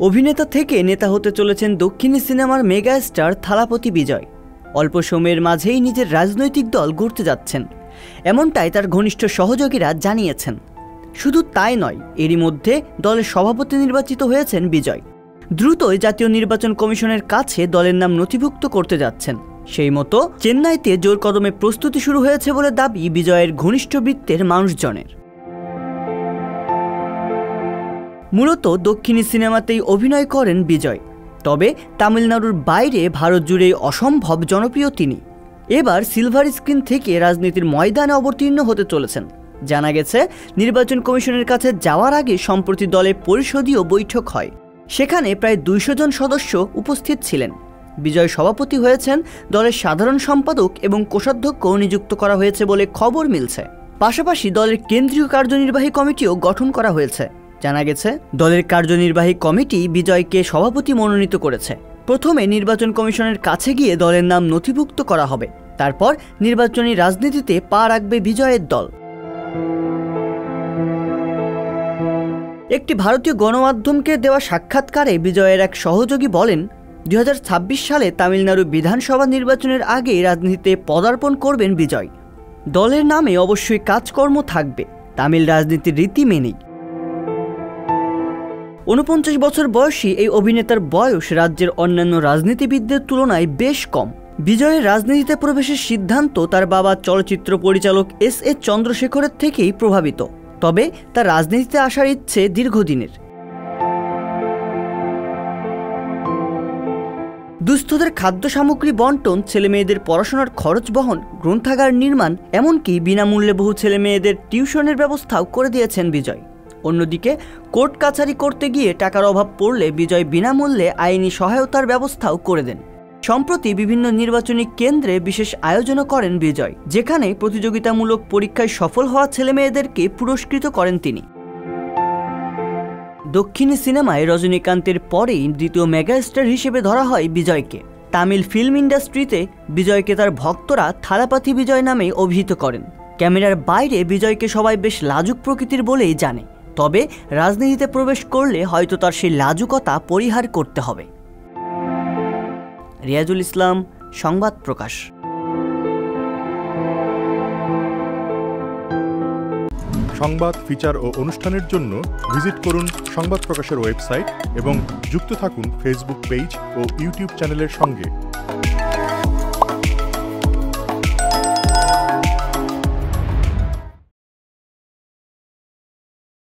অভিনেতা থেকে নেতা হতে চলেছেন দক্ষিণী সিনেমার মেগা স্টার থালাপতি বিজয়। অল্প সময়ের মাঝেই নিজের রাজনৈতিক দল গড়তে যাচ্ছেন, এমনটাই তার ঘনিষ্ঠ সহযোগীরা জানিয়েছেন। শুধু তাই নয়, এরই মধ্যে দলের সভাপতি নির্বাচিত হয়েছেন বিজয়। দ্রুতই জাতীয় নির্বাচন কমিশনের কাছে দলের নাম নথিভুক্ত করতে যাচ্ছেন। সেই মতো চেন্নাইতে জোর কদমে প্রস্তুতি শুরু হয়েছে বলে দাবি বিজয়ের ঘনিষ্ঠ বৃত্তের মানুষজনের। মূলত দক্ষিণী সিনেমাতেই অভিনয় করেন বিজয়, তবে তামিলনাড়ুর বাইরে ভারত জুড়েই অসম্ভব জনপ্রিয় তিনি। এবার সিলভার স্ক্রিন থেকে রাজনীতির ময়দানে অবতীর্ণ হতে চলেছেন। জানা গেছে, নির্বাচন কমিশনের কাছে যাওয়ার আগে সম্প্রতি দলে পরিষদীয় বৈঠক হয়, সেখানে প্রায় 200 জন সদস্য উপস্থিত ছিলেন। বিজয় সভাপতি হয়েছেন, দলের সাধারণ সম্পাদক এবং কোষাধ্যক্ষ নিযুক্ত করা হয়েছে বলে খবর মিলছে। পাশাপাশি দলের কেন্দ্রীয় কার্যনির্বাহী কমিটিও গঠন করা হয়েছে। জানা গেছে, দলের কার্যনির্বাহী কমিটি বিজয়কে সভাপতি মনোনীত করেছে। প্রথমে নির্বাচন কমিশনের কাছে গিয়ে দলের নাম নথিভুক্ত করা হবে, তারপর নির্বাচনী রাজনীতিতে পা রাখবে বিজয়ের দল। একটি ভারতীয় গণমাধ্যমকে দেওয়া সাক্ষাৎকারে বিজয়ের এক সহযোগী বলেন, 2026 সালে তামিলনাড়ু বিধানসভা নির্বাচনের আগে রাজনীতিতে পদার্পণ করবেন বিজয়। দলের নামে অবশ্যই কাজকর্ম থাকবে, তামিল রাজনীতির রীতি মেনেই। 49 বছর বয়সী এই অভিনেতার বয়স রাজ্যের অন্যান্য রাজনীতিবিদদের তুলনায় বেশ কম। বিজয়ের রাজনীতিতে প্রবেশের সিদ্ধান্ত তার বাবা চলচ্চিত্র পরিচালক এস.এ. চন্দ্রশেখরের থেকেই প্রভাবিত, তবে তার রাজনীতিতে আসার ইচ্ছে দীর্ঘদিনের। দুস্থদের খাদ্য সামগ্রী বন্টন, ছেলেমেয়েদের পড়াশোনার খরচ বহন, গ্রন্থাগার নির্মাণ, এমনকি বিনামূল্যে বহু ছেলেমেয়েদের টিউশনের ব্যবস্থাও করে দিয়েছেন বিজয়। অন্যদিকে কোর্ট কাছারি করতে গিয়ে টাকার অভাব পড়লে বিজয় বিনামূল্যে আইনি সহায়তার ব্যবস্থাও করে দেন। সম্প্রতি বিভিন্ন নির্বাচনী কেন্দ্রে বিশেষ আয়োজনও করেন বিজয়, যেখানে প্রতিযোগিতামূলক পরীক্ষায় সফল হওয়া ছেলেমেয়েদেরকে পুরস্কৃত করেন তিনি। দক্ষিণী সিনেমায় রজনীকান্তের পরেই দ্বিতীয় মেগাস্টার হিসেবে ধরা হয় বিজয়কে। তামিল ফিল্ম ইন্ডাস্ট্রিতে বিজয়কে তার ভক্তরা থালাপতি বিজয় নামে অভিহিত করেন। ক্যামেরার বাইরে বিজয়কে সবাই বেশ লাজুক প্রকৃতির বলেই জানে, তবে রাজনীতিতে প্রবেশ করলে হয়তো তার সেই লাজুকতা পরিহার করতে হবে। রিয়াজুল ইসলাম, সংবাদ প্রকাশ। সংবাদ, ফিচার ও অনুষ্ঠানের জন্য ভিজিট করুন সংবাদ প্রকাশের ওয়েবসাইট এবং যুক্ত থাকুন ফেসবুক পেজ ও ইউটিউব চ্যানেলের সঙ্গে।